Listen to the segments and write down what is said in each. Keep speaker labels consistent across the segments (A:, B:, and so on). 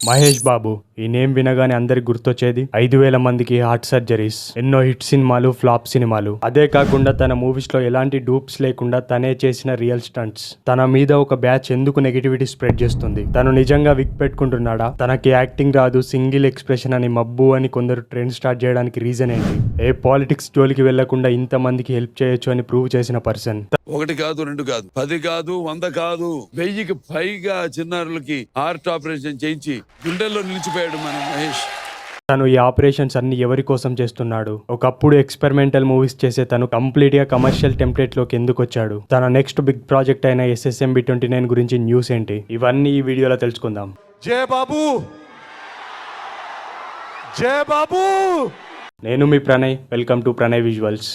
A: మహేష్ బాబు ఈ నేమ్ వినగానే అందరికి గుర్తొచ్చేది 5,000 మందికి హార్ట్ సర్జరీస్, ఎన్నో హిట్ సినిమాలు, ఫ్లాప్ సినిమాలు. అదే కాకుండా తన మూవీస్ లో ఎలాంటి డూప్స్ లేకుండా తనే చేసిన రియల్ స్టంట్స్. తన మీద ఒక బ్యాచ్ ఎందుకు నెగిటివిటీ స్ప్రెడ్ చేస్తుంది? తను నిజంగా విక్ పెట్టుకుంటున్నాడా? తనకి యాక్టింగ్ రాదు, సింగిల్ ఎక్స్ప్రెషన్ అని మబ్బు అని కొందరు ట్రెండ్ స్టార్ట్ చేయడానికి రీజన్ ఏంటి? ఏ పాలిటిక్స్ జోలికి వెళ్లకుండా ఇంత మందికి హెల్ప్ చేయొచ్చు అని ప్రూవ్ చేసిన పర్సన్.
B: 1 కాదు 2 కాదు 10 కాదు 100 కాదు 1000కి పైగా చిన్నారులకి హార్ట్ ఆపరేషన్ చేయించి గుండెల్లో నిలిచిపోయాడు మన మహేష్.
A: తను ఈ ఆపరేషన్స్ అన్ని ఎవరి కోసం చేస్తున్నాడు? ఒకప్పుడు ఎక్స్పెరిమెంటల్ మూవీస్ చేసే తను కంప్లీట్ గా కమర్షియల్ టెంప్లెట్ లోకి ఎందుకు వచ్చాడు? తన నెక్స్ట్ బిగ్ ప్రాజెక్ట్ అయిన SSMB 29 గురించి న్యూస్ ఏంటి? ఇవన్నీ ఈ వీడియోలో తెలుసుకుందాం.
C: జై బాబు, జై బాబు.
A: నేను మీ Pranay, welcome to Pranay visuals.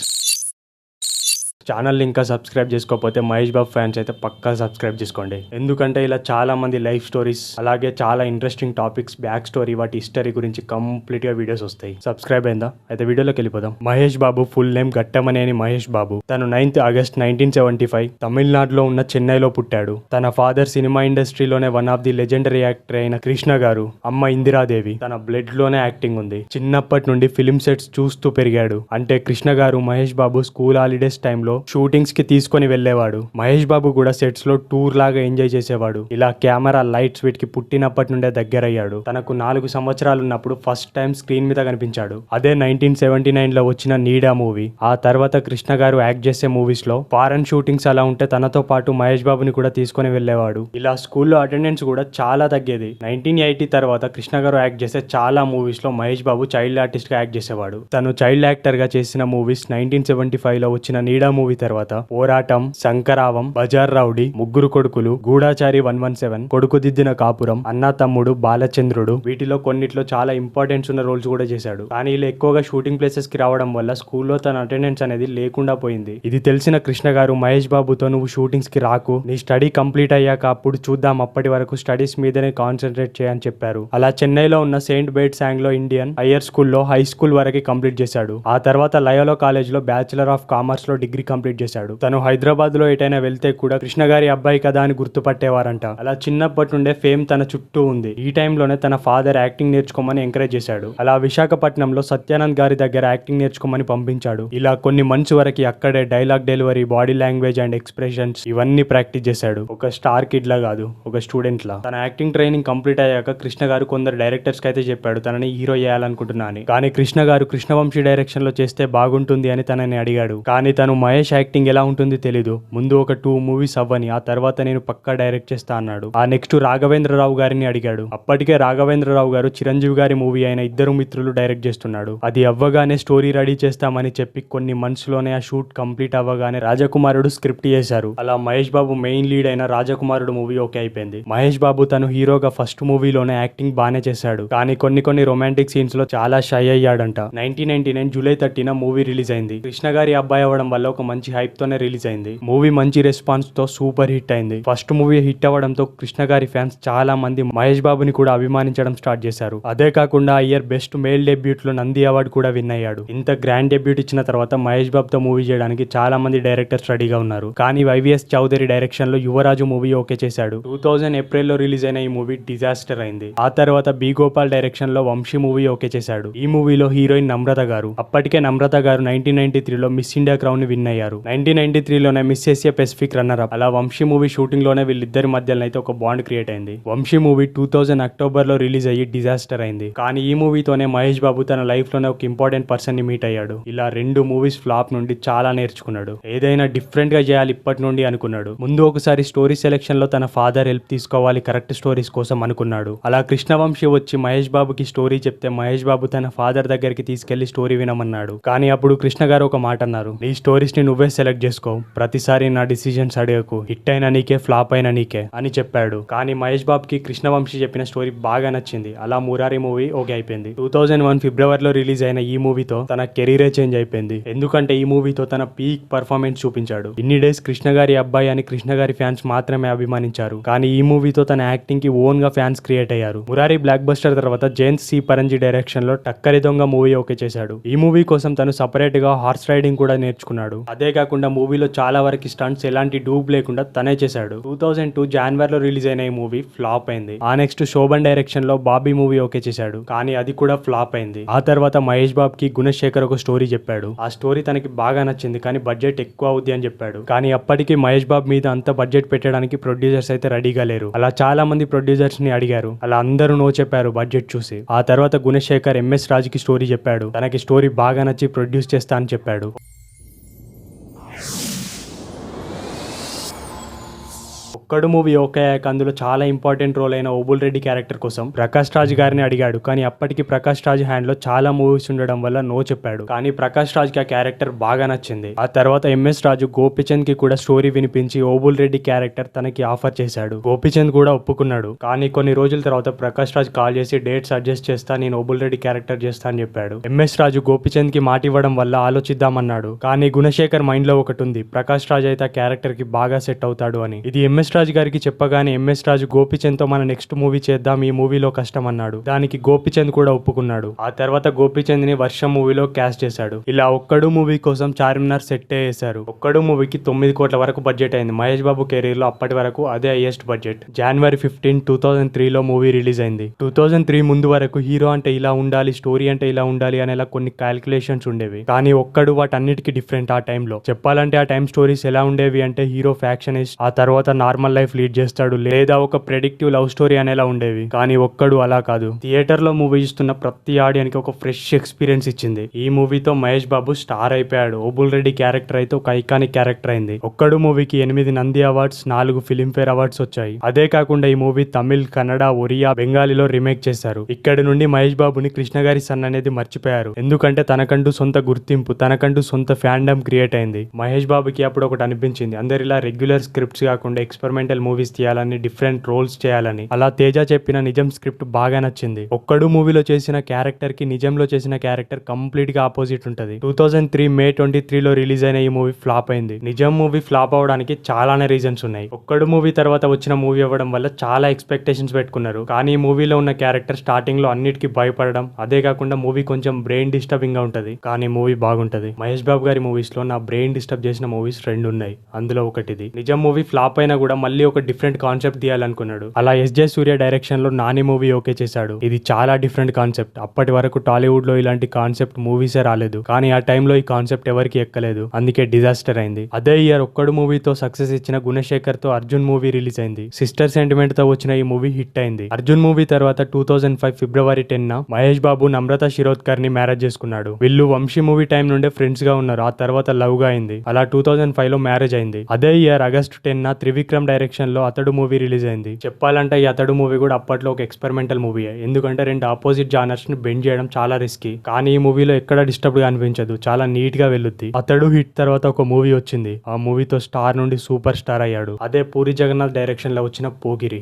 A: Channel ఇంకా సబ్స్క్రైబ్ చేసుకోకపోతే మహేష్ బాబు ఫ్యాన్స్ అయితే పక్కా సబ్స్క్రైబ్ చేసుకోండి. ఎందుకంటే ఇలా చాలా మంది లైఫ్ స్టోరీస్, అలాగే చాలా ఇంట్రెస్టింగ్ టాపిక్స్, బ్యాక్ స్టోరీ, వాటి హిస్టరీ గురించి కంప్లీట్ గా వీడియోస్ వస్తాయి. సబ్స్క్రైబ్ అయిందా? అయితే వీడియోలోకి వెళ్ళిపోదాం. Mahesh Babu full name Ghattamaneni Mahesh Babu. తను 9th ఆగస్ట్ 1975 తమిళనాడులో ఉన్న చెన్నైలో పుట్టాడు. తన ఫాదర్ సినిమా ఇండస్ట్రీలోనే one of the legendary actor అయిన కృష్ణ గారు, అమ్మ ఇందిరాదేవి. తన బ్లడ్ లోనే యాక్టింగ్ ఉంది. చిన్నప్పటి నుండి ఫిలిం సెట్స్ చూస్తూ పెరిగాడు. అంటే కృష్ణ గారు మహేష్ బాబు స్కూల్ హాలిడేస్ టైంలో షూటింగ్స్ కి తీసుకొని వెళ్లేవాడు. మహేష్ బాబు కూడా సెట్స్ లో టూర్ లాగా ఎంజాయ్ చేసేవాడు. ఇలా కెమెరా, లైట్స్ వీటికి పుట్టినప్పటి నుండే దగ్గరయ్యాడు. తనకు 4 సంవత్సరాలు ఉన్నప్పుడు ఫస్ట్ టైం స్క్రీన్ మీద కనిపించాడు. అదే 1979 లో వచ్చిన నీడా మూవీ. ఆ తర్వాత కృష్ణ గారు యాక్ట్ చేసే మూవీస్ లో ఫారెన్ షూటింగ్స్ అలా ఉంటే తనతో పాటు మహేష్ బాబుని కూడా తీసుకొని వెళ్లేవాడు. ఇలా స్కూల్లో అటెండెన్స్ కూడా చాలా తగ్గేది. 1980 తర్వాత కృష్ణ గారు యాక్ట్ చేసే చాలా మూవీస్ లో మహేష్ బాబు చైల్డ్ ఆర్టిస్ట్ గా యాక్ట్ చేసేవాడు. తను చైల్డ్ యాక్టర్ గా చేసిన మూవీస్ 1975 లో వచ్చిన నీడా మూవీ తర్వాత పోరాటం, శంకరావం, బజార్ రౌడీ, ముగ్గురు కొడుకులు, గూఢాచారి 117, కొడుకు దిద్దిన కాపురం, అన్నా తమ్ముడు, బాలచంద్రుడు, వీటిలో కొన్నిట్లో చాలా ఇంపార్టెన్స్ ఉన్న రోల్స్ కూడా చేశాడు. కానీ ఇలా ఎక్కువగా షూటింగ్ ప్లేసెస్ కి రావడం వల్ల స్కూల్లో తన అటెండెన్స్ అనేది లేకుండా పోయింది. ఇది తెలిసిన కృష్ణ గారు మహేష్ బాబుతో నువ్వు షూటింగ్స్ కి రాకు, నీ స్టడీ కంప్లీట్ అయ్యాక అప్పుడు చూద్దాం, అప్పటి వరకు స్టడీస్ మీదనే కాన్సన్ట్రేట్ చేయని చెప్పారు. అలా చెన్నైలో ఉన్న Saint beats Anglo Indian hire స్కూల్లో హై స్కూల్ వరకు కంప్లీట్ చేశాడు. ఆ తర్వాత లయోలా కాలేజ్ లో బ్యాచిలర్ ఆఫ్ కామర్స్ లో డిగ్రీ కంప్లీట్ చేశాడు. తను హైదరాబాద్ లో ఎటైనా వెళ్తే కూడా కృష్ణ గారి అబ్బాయి కదా అని గుర్తుపట్టేవారంట. అలా చిన్నప్పటి నుండే ఫేమ్ తన చుట్టూ ఉంది. ఈ టైంలోనే తన ఫాదర్ యాక్టింగ్ నేర్చుకోమని ఎంకరేజ్ చేశాడు. అలా విశాఖపట్నంలో సత్యానంద్ గారి దగ్గర యాక్టింగ్ నేర్చుకోమని పంపించాడు. ఇలా కొన్ని మంత్స్ వరకు అక్కడే dialogue delivery, body language and expressions ఇవన్నీ ప్రాక్టీస్ చేశాడు. ఒక స్టార్ కిడ్ లా కాదు, ఒక స్టూడెంట్ లా. తన యాక్టింగ్ ట్రైనింగ్ కంప్లీట్ అయ్యాక కృష్ణ గారు కొందరు డైరెక్టర్స్ కి అయితే చెప్పాడు తనని హీరో చేయాలనుకుంటున్నా అని. కానీ కృష్ణ గారు కృష్ణవంశీ డైరెక్షన్ లో చేస్తే బాగుంటుంది అని తనని అడిగాడు. కానీ తను మహేష్ యాక్టింగ్ ఎలా ఉంటుంది తెలీదు, ముందు ఒక 2 మూవీస్ అవ్వని, ఆ తర్వాత నేను పక్కా డైరెక్ట్ చేస్తా అన్నాడు. ఆ నెక్స్ట్ రాఘవేంద్రరావు గారిని అడిగాడు. అప్పటికే రాఘవేంద్రరావు గారు చిరంజీవి గారి మూవీ అయిన ఇద్దరు మిత్రులు డైరెక్ట్ చేస్తున్నాడు. అది అవ్వగానే స్టోరీ రెడీ చేస్తామని చెప్పి కొన్ని మంత్స్ లోనే ఆ షూట్ కంప్లీట్ అవ్వగానే రాజకుమారుడు స్క్రిప్ట్ చేశారు. అలా మహేష్ బాబు మెయిన్ లీడ్ అయిన రాజకుమారుడు మూవీ ఓకే అయిపోయింది. మహేష్ బాబు తను హీరోగా ఫస్ట్ మూవీలోనే యాక్టింగ్ బానే చేశాడు. కానీ కొన్ని రొమాంటిక్ సీన్స్ లో చాలా షై అయ్యాడంట. 1999 జూలై 30 మూవీ రిలీజ్ అయింది. కృష్ణ గారి అబ్బాయి అవ్వడం వల్ల ఒక మంచి హైప్ తోనే రిలీజ్ అయింది. మూవీ మంచి రెస్పాన్స్ తో సూపర్ హిట్ అయింది. ఫస్ట్ మూవీ హిట్ అవ్వడంతో కృష్ణ గారి ఫ్యాన్స్ చాలా మంది మహేష్ బాబుని కూడా అభిమానించడం స్టార్ట్ చేశారు. అదే కాకుండా ఆ ఇయర్ బెస్ట్ మేల్ డెబ్యూట్ లో నంది అవార్డు కూడా విన్ అయ్యాడు. ఇంత గ్రాండ్ డెబ్యూట్ ఇచ్చిన తర్వాత మహేష్ బాబుతో మూవీ చేయడానికి చాలా మంది డైరెక్టర్స్ రెడీగా ఉన్నారు. కానీ వైవిఎస్ చౌదరి డైరెక్షన్ లో యువరాజు మూవీ ఓకే చేశాడు. 2000 ఏప్రిల్ లో రిలీజ్ అయిన ఈ మూవీ డిజాస్టర్ అయింది. ఆ తర్వాత బి గోపాల్ డైరెక్షన్ లో వంశీ మూవీ ఓకే చేశాడు. ఈ మూవీలో హీరోయిన్ నమ్రత గారు. అప్పటికే నమ్రత గారు 1993 లో మిస్ ఇండియా క్రౌన్ ని విన్ అయ్యారు. 1993 లోనే miss Asia Pacific runner up. అలా వంశీ మూవీ షూటింగ్ లోనే వీళ్ళిద్దరి మధ్యలో అయితే ఒక బాండ్ క్రియేట్ అయింది. వంశీ మూవీ 2000 అక్టోబర్ లో రిలీజ్ అయ్యి డిజాస్టర్ అయింది. కానీ ఈ మూవీతోనే మహేష్ బాబు తన లైఫ్ లోనే ఒక ఇంపార్టెంట్ పర్సన్ ని మీట్ అయ్యాడు. ఇలా 2 మూవీస్ ఫ్లాప్ నుండి చాలా నేర్చుకున్నాడు. ఏదైనా డిఫరెంట్ గా చేయాలి ఇప్పటి నుండి అనుకున్నాడు. ముందు ఒకసారి స్టోరీ సెలెక్షన్ లో తన ఫాదర్ హెల్ప్ తీసుకోవాలి కరెక్ట్ స్టోరీస్ కోసం అనుకున్నాడు. అలా కృష్ణవంశీ వచ్చి మహేష్ బాబుకి స్టోరీ చెప్తే మహేష్ బాబు తన ఫాదర్ దగ్గరికి తీసుకెళ్లి స్టోరీ వినమన్నాడు. కానీ అప్పుడు కృష్ణ గారు ఒక మాట అన్నారు, నీ స్టోరీస్ ని నువ్వే సెలెక్ట్ చేసుకో, ప్రతిసారి నా డిసిజన్స్ అడగకు, హిట్ అయినా నీకే ఫ్లాప్ అయినా నీకే అని చెప్పాడు. కానీ మహేష్ బాబుకి కృష్ణవంశీ చెప్పిన స్టోరీ బాగా నచ్చింది. అలా మురారి మూవీ ఓకే అయిపోయింది. 2001 ఫిబ్రవరిలో రిలీజ్ అయిన ఈ మూవీతో తన కెరీరే చేంజ్ అయిపోయింది. ఎందుకంటే ఈ మూవీతో తన పీక్ పర్ఫార్మెన్స్ చూపించాడు. ఇన్ని డేస్ కృష్ణ గారి అబ్బాయి అని కృష్ణ గారి ఫ్యాన్స్ మాత్రమే అభిమానించారు. కానీ ఈ మూవీతో తన యాక్టింగ్ కి ఓన్ గా ఫ్యాన్స్ క్రియేట్ అయ్యారు. మురారి బ్లాక్ బస్టర్ తర్వాత జయంత్ సి పరంజీ డైరెక్షన్ లో టక్కరి దొంగ మూవీ ఓకే చేశాడు. ఈ మూవీ కోసం తను సపరేట్ గా హార్స్ రైడింగ్ కూడా నేర్చుకున్నాడు. అదే అదే కాకుండా మూవీలో చాలా వరకు స్టంట్స్ ఎలాంటి డూప్ లేకుండా తనే చేశాడు. 2002 జనవరిలో రిలీజ్ అయిన ఈ మూవీ ఫ్లాప్ అయింది. ఆ నెక్స్ట్ శోభన్ డైరెక్షన్ లో బాబీ మూవీ ఓకే చేశాడు, కానీ అది కూడా ఫ్లాప్ అయింది. ఆ తర్వాత మహేష్ బాబు కి గుణశేఖర్ ఒక స్టోరీ చెప్పాడు. ఆ స్టోరీ తనకి బాగా నచ్చింది, కానీ బడ్జెట్ ఎక్కువ అవుద్ది అని చెప్పాడు. కానీ అప్పటికి మహేష్ బాబు మీద అంత బడ్జెట్ పెట్టడానికి ప్రొడ్యూసర్స్ అయితే రెడీగా లేరు. అలా చాలా మంది ప్రొడ్యూసర్స్ ని అడిగారు, అలా అందరూ నో చెప్పారు బడ్జెట్ చూసి. ఆ తర్వాత గుణశేఖర్ ఎంఎస్ రాజుకి స్టోరీ చెప్పాడు. తనకి స్టోరీ బాగా నచ్చి ప్రొడ్యూస్ చేస్తా అని చెప్పాడు. ఒక్కడు మూవీ ఓకే అయ్యాక అందులో చాలా ఇంపార్టెంట్ రోల్ అయిన ఓబుల్ రెడ్డి క్యారెక్టర్ కోసం ప్రకాష్ రాజ్ గారిని అడిగాడు. కానీ అప్పటికి ప్రకాష్ రాజ్ హ్యాండ్ లో చాలా మూవీస్ ఉండడం వల్ల నో చెప్పాడు. కానీ ప్రకాష్ రాజ్ కి ఆ క్యారెక్టర్ బాగా నచ్చింది. ఆ తర్వాత ఎంఎస్ రాజు గోపిచంద్ కి కూడా స్టోరీ వినిపించి ఓబుల్ రెడ్డి క్యారెక్టర్ తనకి ఆఫర్ చేశాడు. గోపిచంద్ కూడా ఒప్పుకున్నాడు. కానీ కొన్ని రోజుల తర్వాత ప్రకాష్ రాజ్ కాల్ చేసి డేట్స్ అడ్జస్ట్ చేస్తా, నేను ఓబుల్ రెడ్డి క్యారెక్టర్ చేస్తా అని చెప్పాడు. ఎంఎస్ రాజు గోపిచంద్ కి మాట ఇవ్వడం వల్ల ఆలోచిద్దామన్నాడు. కానీ గుణశేఖర్ మైండ్ లో ఒకటి ఉంది, ప్రకాష్ రాజ్ అయితే ఆ క్యారెక్టర్ కి బాగా సెట్ అవుతాడు అని. ఇది ఎంఎస్ రాజు గారికి చెప్పగానే ఎంఎస్ రాజు గోపిచంద్ తో మన నెక్స్ట్ మూవీ చేద్దాం, ఈ మూవీలో కష్టం అన్నాడు. దానికి గోపిచంద్ కూడా ఒప్పుకున్నాడు. ఆ తర్వాత గోపిచంద్ ని వర్షం మూవీలో క్యాస్ట్ చేశాడు. ఇలా ఒక్కడు మూవీ కోసం చార్మినార్ సెట్ చేశారు. ఒక్కడు మూవీకి 9 కోట్ల వరకు బడ్జెట్ అయింది. మహేష్ బాబు కెరీర్ లో అప్పటి వరకు అదే హైయెస్ట్ బడ్జెట్. జనవరి 15, 2003 లో మూవీ రిలీజ్ అయింది. 2003 ముందు వరకు హీరో అంటే ఇలా ఉండాలి, స్టోరీ అంటే ఇలా ఉండాలి అనేలా కొన్ని క్యాల్కులేషన్స్ ఉండేవి. కానీ ఒక్కడు వాటన్నిటికీ డిఫరెంట్. ఆ టైంలో చెప్పాలంటే ఆ టైం స్టోరీస్ ఎలా ఉండేవి అంటే హీరో ఫ్యాక్షనిస్ట్, ఆ తర్వాత నార్మల్ లైఫ్ లీడ్ చేస్తాడు, లేదా ఒక ప్రెడిక్టివ్ లవ్ స్టోరీ అనేలా ఉండేవి. కానీ ఒక్కడు అలా కాదు. థియేటర్ లో మూవీ చూస్తున్న ప్రతి ఆడియన్స్ కి ఒక ఫ్రెష్ ఎక్స్పీరియన్స్ ఇచ్చింది. ఈ మూవీతో మహేష్ బాబు స్టార్ అయిపోయాడు. ఓబుల్ రెడ్డి క్యారెక్టర్ అయితే ఒక ఐకానిక్ క్యారెక్టర్ అయింది. ఒక్కడు మూవీకి 8 నంది అవార్డ్స్, 4 ఫిల్మ్ఫేర్ అవార్డ్స్ వచ్చాయి. అదే కాకుండా ఈ మూవీ తమిళ్, కన్నడ, ఒరియా, బెంగాలీలో రీమేక్ చేశారు. ఇక్కడి నుండి మహేష్ బాబుని కృష్ణ గారి సన్ అనేది మర్చిపోయారు. ఎందుకంటే తనకంటూ సొంత గుర్తింపు, తనకంటూ సొంత ఫ్యాండమ్ క్రియేట్ అయింది. మహేష్ బాబుకి అప్పుడు ఒకటి అనిపించింది, అందరిలా రెగ్యులర్ స్క్రిప్ట్స్ కాకుండా ఎక్స్పెరిమెంటల్ మూవీస్ తీయాలని, డిఫరెంట్ రోల్స్ చేయాలని. అలా తేజ చెప్పిన నిజం స్క్రిప్ట్ బాగా నచ్చింది. ఒక్కడు మూవీలో చేసిన క్యారెక్టర్ కి నిజంలో చేసిన క్యారెక్టర్ కంప్లీట్ గా ఆపోజిట్ ఉంటది. 2003 మే 23 లో రిలీజ్ అయిన ఈ మూవీ ఫ్లాప్ అయింది. నిజం మూవీ ఫ్లాప్ అవడానికి చాలానే రీజన్స్ ఉన్నాయి. ఒక్కడు మూవీ తర్వాత వచ్చిన మూవీ అవ్వడం వల్ల చాలా ఎక్స్పెక్టేషన్స్ పెట్టుకున్నారు. కానీ ఈ మూవీలో ఉన్న క్యారెక్టర్ స్టార్టింగ్ లో అన్నిటికీ భయపడడం, అదే కాకుండా మూవీ కొంచెం బ్రెయిన్ డిస్టర్బింగ్ గా ఉంటది. కానీ మూవీ బాగుంటది. మహేష్ బాబు గారి మూవీస్ లో నా బ్రెయిన్ డిస్టర్బ్ చేసిన మూవీస్ 2 ఉన్నాయి. అందులో ఒకటిది. నిజం మూవీ ఫ్లాప్ అయినా కూడా మళ్ళీ ఒక డిఫరెంట్ కాన్సెప్ట్ తీయాలనుకున్నాడు. అలా ఎస్జే సూర్య డైరెక్షన్ లో నాని మూవీ ఓకే చేశాడు. ఇది చాలా డిఫరెంట్ కాన్సెప్ట్. అప్పటి వరకు టాలీవుడ్ లో ఇలాంటి కాన్సెప్ట్ మూవీసే రాలేదు. కానీ ఆ టైంలో ఈ కాన్సెప్ట్ ఎవరికి ఎక్కలేదు, అందుకే డిజాస్టర్ అయింది. అదే ఇయర్ ఒక్కడు మూవీతో సక్సెస్ ఇచ్చిన గుణశేఖర్ తో అర్జున్ మూవీ రిలీజ్ అయింది. సిస్టర్ సెంటిమెంట్ తో వచ్చిన ఈ మూవీ హిట్ అయింది. అర్జున్ మూవీ తర్వాత 2005 ఫిబ్రవరి 10 మహేష్ బాబు నమ్రత శిరోద్కర్ ని మ్యారేజ్ చేసుకున్నాడు. వీళ్ళు వంశీ మూవీ టైం నుండే ఫ్రెండ్స్ గా ఉన్నారు. ఆ తర్వాత లవ్ గా అయింది. అలా 2005 లో మ్యారేజ్ అయింది. అదే ఇయర్ ఆగస్ట్ 10 త్రివిక్రమ్ డైరెక్షన్ లో అతడు మూవీ రిలీజ్ అయింది. చెప్పాలంటే ఈ అతడు మూవీ కూడా అప్పట్లో ఒక ఎక్స్పెరిమెంటల్ మూవీ. ఎందుకంటే 2 ఆపోజిట్ జానర్స్ ని బెండ్ చేయడం చాలా రిస్కీ. కానీ ఈ మూవీలో ఎక్కడ డిస్టర్బ్ గా అనిపించదు, చాలా నీట్ గా వెళ్ళుద్ది. అతడు హిట్ తర్వాత ఒక మూవీ వచ్చింది. ఆ మూవీతో స్టార్ నుండి సూపర్ స్టార్ అయ్యాడు. అదే పూరి జగన్నాథ్ డైరెక్షన్ లో వచ్చిన పోకిరి.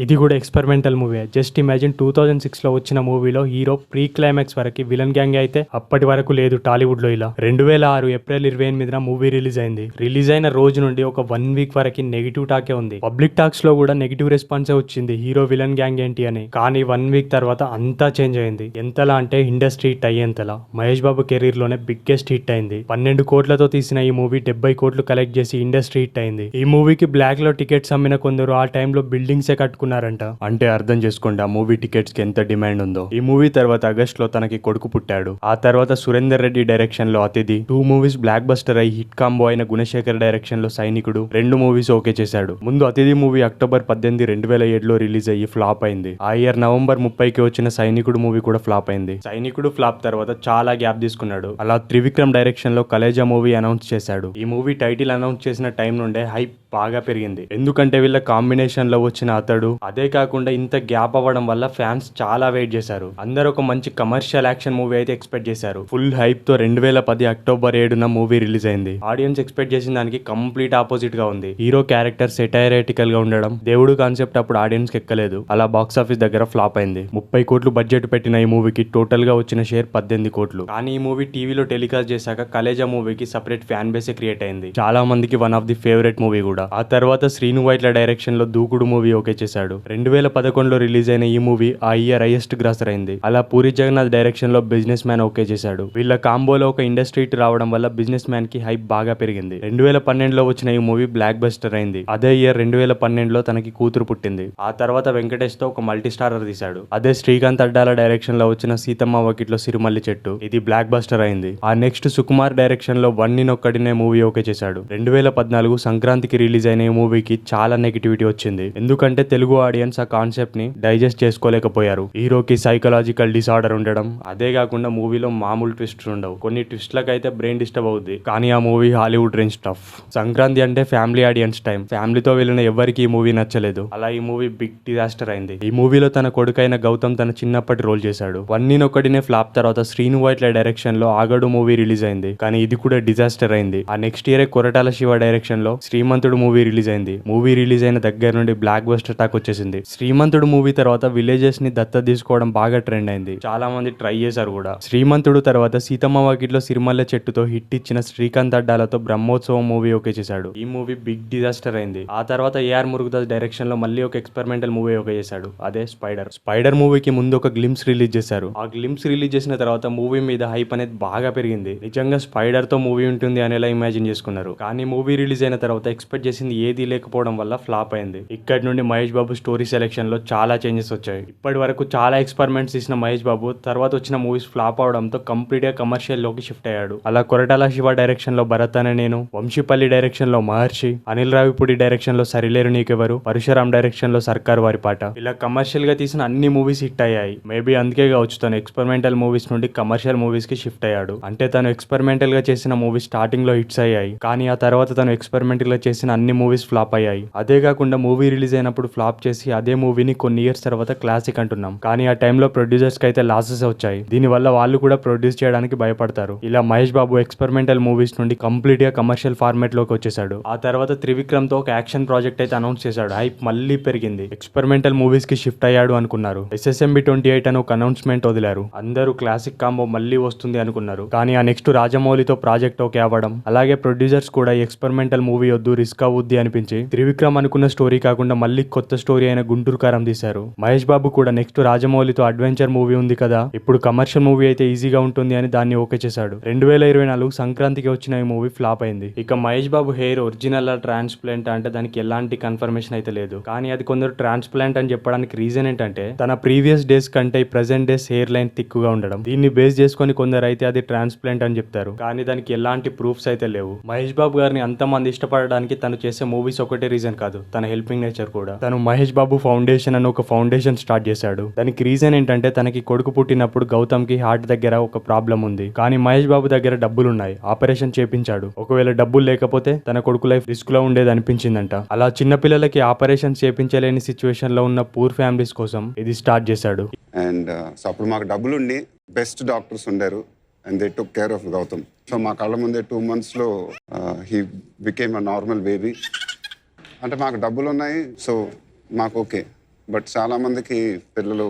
A: ఇది కూడా ఎక్స్పెరిమెంటల్ మూవీ. జస్ట్ ఇమాజిన్ 2006 లో వచ్చిన మూవీలో హీరో ప్రీ క్లైమాక్స్ వరకు విలన్ గ్యాంగ్ అయితే అప్పటి వరకు లేదు టాలీవుడ్ లో. ఇలా 2006 ఏప్రిల్ 28 మూవీ రిలీజ్ అయింది. రిలీజ్ అయిన రోజు నుండి ఒక 1 వీక్ వరకు నెగిటివ్ టాకే ఉంది. పబ్లిక్ టాక్స్ లో కూడా నెగిటివ్ రెస్పాన్సే వచ్చింది, హీరో విలన్ గ్యాంగ్ ఏంటి అని. కానీ 1 వీక్ తర్వాత అంతా చేంజ్ అయింది. ఎంతలా అంటే industry hit అయ్యేంతలా. Mahesh Babu career లోనే బిగ్గెస్ట్ హిట్ అయింది. 12 కోట్లతో తీసిన ఈ మూవీ 70 కోట్లు కలెక్ట్ చేసి ఇండస్ట్రీ హిట్ అయింది. ఈ మూవీకి బ్లాక్ లో టికెట్స్ అమ్మిన కొందరు ఆ టైంలో బిల్డింగ్సే కట్టుకున్నారు. అంటే అర్థం చేసుకోండి ఆ మూవీ టికెట్స్ కి ఎంత డిమాండ్ ఉందో. ఈ మూవీ తర్వాత ఆగస్ట్ లో తనకి కొడుకు పుట్టాడు. ఆ తర్వాత సురేందర్ రెడ్డి డైరెక్షన్ లో అతిథి, 2 మూవీస్ బ్లాక్ బస్టర్ అయి హిట్ కాంబో అయిన గుణశేఖర్ డైరెక్షన్ లో సైనికుడు, 2 మూవీస్ ఓకే చేశాడు. ముందు అతిథి మూవీ అక్టోబర్ 18, 2007 లో రిలీజ్ అయ్యి ఫ్లాప్ అయింది. ఆ ఇయర్ నవంబర్ 30కి వచ్చిన సైనికుడు మూవీ కూడా ఫ్లాప్ అయింది. సైనికుడు ఫ్లాప్ తర్వాత చాలా గ్యాప్ తీసుకున్నాడు. అలా త్రివిక్రమ్ డైరెక్షన్ లో కలేజా మూవీ అనౌన్స్ చేశాడు. ఈ మూవీ టైటిల్ అనౌన్స్ చేసిన టైం నుండే హైప్ బాగా పెరిగింది. ఎందుకంటే వీళ్ళ కాంబినేషన్ లో వచ్చిన అతడు, అదే కాకుండా ఇంత గ్యాప్ అవ్వడం వల్ల ఫ్యాన్స్ చాలా వెయిట్ చేశారు. అందరూ ఒక మంచి కమర్షియల్ యాక్షన్ మూవీ అయితే ఎక్స్పెక్ట్ చేశారు. ఫుల్ హైప్ తో 2010 అక్టోబర్ 7 మూవీ రిలీజ్ అయింది. ఆడియన్స్ ఎక్స్పెక్ట్ చేసిన దానికి కంప్లీట్ ఆపోజిట్ గా ఉంది. హీరో క్యారెక్టర్ సెటైరేటికల్ గా ఉండడం, దేవుడు కాన్సెప్ట్ అప్పుడు ఆడియన్స్ కి ఎక్కలేదు. అలా బాక్స్ ఆఫీస్ దగ్గర ఫ్లాప్ అయింది. 30 కోట్లు బడ్జెట్ పెట్టిన ఈ మూవీకి టోటల్ గా వచ్చిన షేర్ 18 కోట్లు. కానీ ఈ మూవీ టీవీలో టెలికాస్ట్ చేశాక కలేజా మూవీకి సెపరేట్ ఫ్యాన్ బేస్ క్రియేట్ అయింది. చాలా మందికి one of the favourite movie కూడా. ఆ తర్వాత శ్రీను వైట్ల డైరెక్షన్ లో దూకుడు మూవీ ఓకే చేశాడు. చేశాడు. 2011లో రిలీజ్ అయిన ఈ మూవీ ఆ ఇయర్ హైయెస్ట్ గ్రాసర్ అయింది. అలా పూరి జగన్నాథ్ డైరెక్షన్ లో బిజినెస్ మ్యాన్ ఓకే చేశాడు. వీళ్ళ కాంబోలో ఒక ఇండస్ట్రీ హిట్ రావడం వల్ల బిజినెస్ మ్యాన్ కి హైప్ బాగా పెరిగింది. 2012లో వచ్చిన ఈ మూవీ బ్లాక్ బస్టర్ అయింది. అదే ఇయర్ 2012లో తనకి కూతురు పుట్టింది. ఆ తర్వాత వెంకటేష్ తో ఒక మల్టీ స్టారర్ తీశాడు. అదే శ్రీకాంత్ అడ్డాల డైరెక్షన్ లో వచ్చిన సీతమ్మ వాకిట్లో సిరిమల్లి చెట్టు, ఇది బ్లాక్ బస్టర్ అయింది. ఆ నెక్స్ట్ సుకుమార్ డైరెక్షన్ లో వన్ నిన్నొక్కడినే మూవీ ఓకే చేశాడు. 2014 సంక్రాంతికి రిలీజ్ అయిన ఈ మూవీకి చాలా నెగిటివిటీ వచ్చింది. ఎందుకంటే తెలుగు ఆడియన్స్ ఆ కాన్సెప్ట్ ని డైజెస్ట్ చేసుకోలేకపోయారు. హీరోకి సైకలాజికల్ డిసార్డర్ ఉండడం, అదే కాకుండా మూవీలో మామూలు ట్విస్ట్స్ ఉండవు. కొన్ని ట్విస్ట్లకు అయితే బ్రెయిన్ డిస్టర్బ్ అవుద్ది. కానీ ఆ movie Hollywood range stuff. Sankranti అంటే ఫ్యామిలీ ఆడియన్స్ టైం. ఫ్యామిలీతో వెళ్ళిన ఎవరికి ఈ మూవీ నచ్చలేదు. అలా ఈ మూవీ బిగ్ డిజాస్టర్ అయింది. ఈ మూవీలో తన కొడుకైన గౌతమ్ తన చిన్నప్పటి రోల్ చేశాడు. వన్ నిన్నొక్కడినే ఫ్లాప్ తర్వాత శ్రీను వైట్ల డైరెక్షన్ లో ఆగడు మూవీ రిలీజ్ అయింది. కానీ ఇది కూడా డిజాస్టర్ అయింది. ఆ next year Koratala Shiva direction లో శ్రీమంతుడు మూవీ రిలీజ్ అయింది. మూవీ రిలీజ్ అయిన దగ్గర నుండి బ్లాక్ బస్టర్ టాక్ వచ్చేసింది. శ్రీమంతుడు మూవీ తర్వాత విలేజెస్ ని దత్త తీసుకోవడం బాగా ట్రెండ్ అయింది. చాలా మంది ట్రై చేశారు కూడా. శ్రీమంతుడు తర్వాత సీతమ్మ వాకిట్లో సిరిమల్లె చెట్టుతో హిట్ ఇచ్చిన శ్రీకాంత్ అడ్డాలతో బ్రహ్మోత్సవం మూవీ ఓకే చేశాడు. ఈ మూవీ బిగ్ డిజాస్టర్ అయింది. ఆ తర్వాత ఏఆర్ మురుగదాస్ డైరెక్షన్ లో మళ్ళీ ఒక ఎక్స్పెరిమెంటల్ మూవీ ఓకే చేశాడు. అదే స్పైడర్ మూవీకి ముందు ఒక గ్లిమ్స్ రిలీజ్ చేశారు. ఆ గ్లిమ్స్ రిలీజ్ చేసిన తర్వాత మూవీ మీద హైప్ అనేది బాగా పెరిగింది. నిజంగా స్పైడర్ తో మూవీ ఉంటుంది అనేలా ఇమాజిన్ చేసుకున్నారు. కానీ మూవీ రిలీజ్ అయిన తర్వాత ఎక్స్పెక్ట్ చేసింది ఏది లేకపోవడం వల్ల ఫ్లాప్ అయింది. ఇక్కడ నుండి మహేష్ బాబు స్టోరీ సెలెక్షన్ లో చాలా చేంజెస్ వచ్చాయి. ఇప్పటి వరకు చాలా ఎక్స్పెరిమెంట్స్ చేసిన మహేష్ బాబు తర్వాత వచ్చిన మూవీస్ ఫ్లాప్ అవడంతో కంప్లీట్ గా కమర్షియల్ లోకి షిఫ్ట్ అయ్యాడు. అలా కొరటాల శివ డైరెక్షన్ లో భరత్ అనే నేను, వంశీపల్లి డైరెక్షన్ లో మహర్షి, అనిల్ రావిపూడి డైరెక్షన్ లో సరిలేరు నీకెవరు, పరశురామ్ డైరెక్షన్ లో సర్కార్ వారి పాట, ఇలా కమర్షియల్ గా తీసిన అన్ని మూవీస్ హిట్ అయ్యాయి. మేబీ అందుకే కావచ్చు తను ఎక్స్పెరిమెంటల్ మూవీస్ నుండి కమర్షియల్ మూవీస్ కి షిఫ్ట్ అయ్యాడు. అంటే తను ఎక్స్పెరిమెంటల్ గా చేసిన మూవీస్ స్టార్టింగ్ లో హిట్స్ అయ్యాయి. కానీ ఆ తర్వాత తను ఎక్స్పెరిమెంటల్ గా చేసిన అన్ని మూవీస్ ఫ్లాప్ అయ్యాయి. అదే కాకుండా మూవీ రిలీజ్ అయినప్పుడు ఫ్లాప్ చేసి అదే మూవీని కొన్ని ఇయర్స్ తర్వాత క్లాసిక్ అంటున్నాం. కానీ ఆ టైంలో ప్రొడ్యూసర్స్ కి అయితే లాసెస్ వచ్చాయి. దీనివల్ల వాళ్ళు కూడా ప్రొడ్యూస్ చేయడానికి భయపడతారు. ఇలా మహేష్ బాబు ఎక్స్పెరిమెంటల్ మూవీస్ నుండి కంప్లీట్ గా కమర్షియల్ ఫార్మాట్ లోకి వచ్చేసాడు. ఆ తర్వాత త్రివిక్రమ్ తో ఒక యాక్షన్ ప్రాజెక్ట్ అయితే అనౌన్స్ చేశాడు. హైప్ మళ్ళీ పెరిగింది. ఎక్స్పెరిమెంటల్ మూవీస్ కి షిఫ్ట్ అయ్యాడు అనుకున్నారు. SSMB 28 అని ఒక అనౌన్స్మెంట్ వదిలారు. అందరూ క్లాసిక్ కాంబో మళ్ళీ వస్తుంది అనుకున్నారు. కానీ ఆ నెక్స్ట్ రాజమౌళితో ప్రాజెక్ట్ ఓకే అవ్వడం, అలాగే ప్రొడ్యూసర్స్ కూడా ఎక్స్పెరిమెంటల్ మూవీ వద్దు రిస్క్ అవుద్ది అనిపించి త్రివిక్రమ్ అనుకున్న స్టోరీ కాకుండా మళ్ళీ కొత్త స్టోరీ అయిన గుంటూరు కారం తీశారు. మహేష్ బాబు కూడా నెక్స్ట్ రాజమౌళితో అడ్వెంచర్ మూవీ ఉంది కదా, ఇప్పుడు కమర్షియల్ మూవీ అయితే ఈజీగా ఉంటుంది అని దాన్ని ఓకే చేశాడు. 2024 సంక్రాంతికి వచ్చిన ఈ మూవీ ఫ్లాప్ అయింది. ఇక Mahesh Babu hair original transplant అంటే దానికి ఎలాంటి కన్ఫర్మేషన్ అయితే లేదు. కానీ అది కొందరు ట్రాన్స్ప్లాంట్ అని చెప్పడానికి రీజన్ ఏంటంటే తన ప్రీవియస్ డేస్ కంటే ప్రెసెంట్ డేస్ హెయిర్ లైన్ థిక్గా ఉండడం. దీన్ని బేస్ చేసుకొని కొందరు అయితే అది ట్రాన్స్ప్లాంట్ అని చెప్తారు. కానీ దానికి ఎలాంటి ప్రూఫ్స్ అయితే లేవు. మహేష్ బాబు గారిని అంతమంది ఇష్టపడడానికి తను చేసే మూవీస్ ఒకటే రీజన్ కాదు, తన హెల్పింగ్ నేచర్ కూడా. తను మహేష్ బాబు ఫౌండేషన్ అని ఒక ఫౌండేషన్ స్టార్ట్ చేశాడు. దానికి రీజన్ ఏంటంటే తనకి కొడుకు పుట్టినప్పుడు గౌతమ్ కి హార్ట్ దగ్గర ఒక ప్రాబ్లం ఉంది. కానీ మహేష్ బాబు దగ్గర డబ్బులు ఉన్నాయి, ఆపరేషన్ చేపించాడు. ఒకవేళ డబ్బులు లేకపోతే తన కొడుకు లైఫ్ రిస్క్ లో ఉండేది అనిపించిందంట. అలా చిన్న పిల్లలకి ఆపరేషన్ చేపించలేని సిచ్యువేషన్ లో ఉన్న పూర్ ఫ్యామిలీస్ కోసం ఇది స్టార్ట్ చేశాడు.
D: అండ్ సో అప్పుడు మాకు డబ్బులుండి బెస్ట్ డాక్టర్స్ ఉండారు and they took care of Gautam. So మా కళ్ళ ముందే 2 months he became a normal baby. అంటే మాకు డబ్బులు ఉన్నాయి, సో మాకు ఓకే. బట్ చాలా మందికి పిల్లలు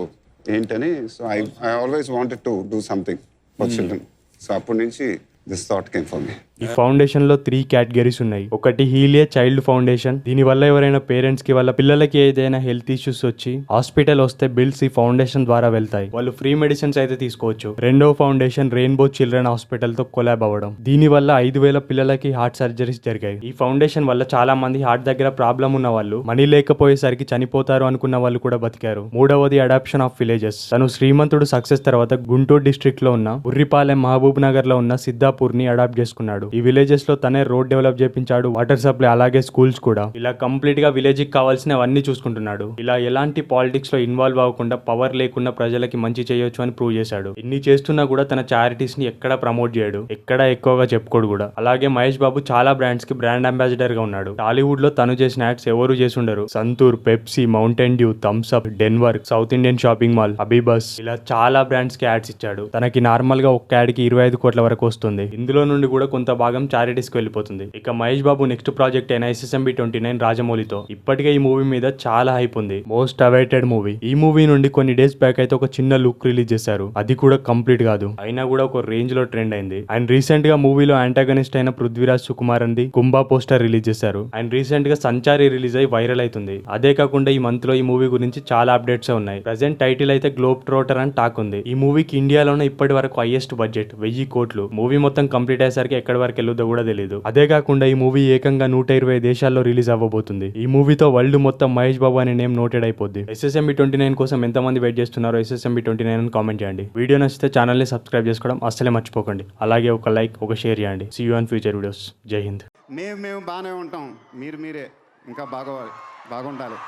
D: ఏంటని, so I always wanted to do something for children. So అప్పటి నుంచి this thought came for me.
A: ఈ ఫౌండేషన్ లో 3 కేటగిరీస్ ఉన్నాయి. ఒకటి హీలియా చైల్డ్ ఫౌండేషన్. దీని వల్ల ఎవరైనా పేరెంట్స్ కి వాళ్ళ పిల్లలకి ఏదైనా హెల్త్ ఇష్యూస్ వచ్చి హాస్పిటల్ వస్తే బిల్స్ ఈ ఫౌండేషన్ ద్వారా వెళ్తాయి, వాళ్ళు ఫ్రీ మెడిసిన్స్ అయితే తీసుకోవచ్చు. రెండో ఫౌండేషన్ రెయిన్బో చిల్డ్రన్ హాస్పిటల్ తో కొలాబ్ అవ్వడం. దీని వల్ల 5,000 పిల్లలకి హార్ట్ సర్జరీస్ జరిగాయి. ఈ ఫౌండేషన్ వల్ల చాలా మంది హార్ట్ దగ్గర ప్రాబ్లం ఉన్న వాళ్ళు, మనీ లేకపోయేసరికి చనిపోతారు అనుకున్న వాళ్ళు కూడా బతికారు. మూడవది అడాప్షన్ ఆఫ్ విలేజెస్. తను శ్రీమంతుడు సక్సెస్ తర్వాత గుంటూరు డిస్ట్రిక్ట్ లో ఉన్న ఉర్రిపాలెం, మహబూబ్ నగర్ లో ఉన్న సిద్ధాపూర్ ని అడాప్ట్ చేసుకున్నాడు. ఈ విలేజెస్ లో తనే రోడ్ డెవలప్ చేపించాడు, వాటర్ సప్లై, అలాగే స్కూల్స్ కూడా. ఇలా కంప్లీట్ గా విలేజ్ కి కావాల్సినవన్నీ చూసుకుంటున్నాడు. ఇలా ఎలాంటి పాలిటిక్స్ లో ఇన్వాల్వ్ అవ్వకుండా పవర్ లేకుండా ప్రజలకి మంచి చేయొచ్చు అని ప్రూవ్ చేశాడు. ఇన్ని చేస్తున్నా కూడా తన చారిటీస్ ని ఎక్కడ ప్రమోట్ చేయడు, ఎక్కడ ఎక్కువగా చెప్పుకోడు కూడా. అలాగే మహేష్ బాబు చాలా బ్రాండ్స్ కి బ్రాండ్ అంబాసిడర్ గా ఉన్నాడు. టాలీవుడ్ లో తను చేసిన యాడ్స్ ఎవరు చేసుండరు. Santoor, Pepsi, Mountain Dew, Thums Up, Denver, South Indian Shopping Mall, AbhiBus, ఇలా చాలా బ్రాండ్స్ కి యాడ్స్ ఇచ్చాడు. తనకి నార్మల్ గా ఒక్క యాడ్ కి 25 కోట్ల వరకు వస్తుంది. ఇందులో నుండి కూడా కొంత భాగం చారిటీస్ కి వెళ్ళిపోతుంది. ఇక మహేష్ బాబు నెక్స్ట్ ప్రాజెక్ట్ అయిన SSMB 29 రాజమౌళితో ఇప్పటికే ఈ మూవీ మీద చాలా హైప్ ఉంది. Most awaited movie. ఈ మూవీ నుండి కొన్ని డేస్ బ్యాక్ అయితే ఒక చిన్న లుక్ రిలీజ్ చేశారు. అది కూడా కంప్లీట్ కాదు, అయినా కూడా ఒక రేంజ్ లో ట్రెండ్ అయింది. అండ్ రీసెంట్ గా మూవీలో యాంటాగనిస్ట్ అయిన పృథ్వీరాజ్ సుకుమార్ అంది కుంభా పోస్టర్ రిలీజ్ చేశారు. అండ్ రీసెంట్ గా సంచారి రిలీజ్ అయి వైరల్ అవుతుంది. అదే కాకుండా ఈ మంత్ లో ఈ మూవీ గురించి చాలా అప్డేట్స్ ఉన్నాయి. ప్రెసెంట్ టైటిల్ అయితే గ్లోబ్ ట్రోటర్ అని టాక్ ఉంది. ఈ మూవీకి ఇండియాలోనే ఇప్పటి వరకు హైయెస్ట్ బడ్జెట్ 1000 కోట్లు. మూవీ మొత్తం కంప్లీట్ అయ్యేసరికి ఎక్కడి వరకు వెళ్ళొద్దో కూడా తెలియదు. అదే కాకుండా ఈ మూవీ ఏకంగా 120 దేశాల్లో రిలీజ్ అవ్వబోతుంది. ఈ మూవీతో వరల్డ్ మొత్తం మహేష్ బాబు అనే నేమ్ నోటెడ్ అయిపోద్ది. SSMB 29 కోసం ఎంతమంది వెయిట్ చేస్తున్నారో SSMB 29 అని కామెంట్ చేయండి. వీడియో నచ్చితే ఛానల్ ని సబ్స్క్రైబ్ చేసుకోవడం అస్సలే మర్చిపోకండి. అలాగే ఒక లైక్, ఒక షేర్ చేయండి. See you on future videos. జై హింద్.
D: మేము బాగానే ఉంటాం, మీరే ఇంకా బాగుండాలి.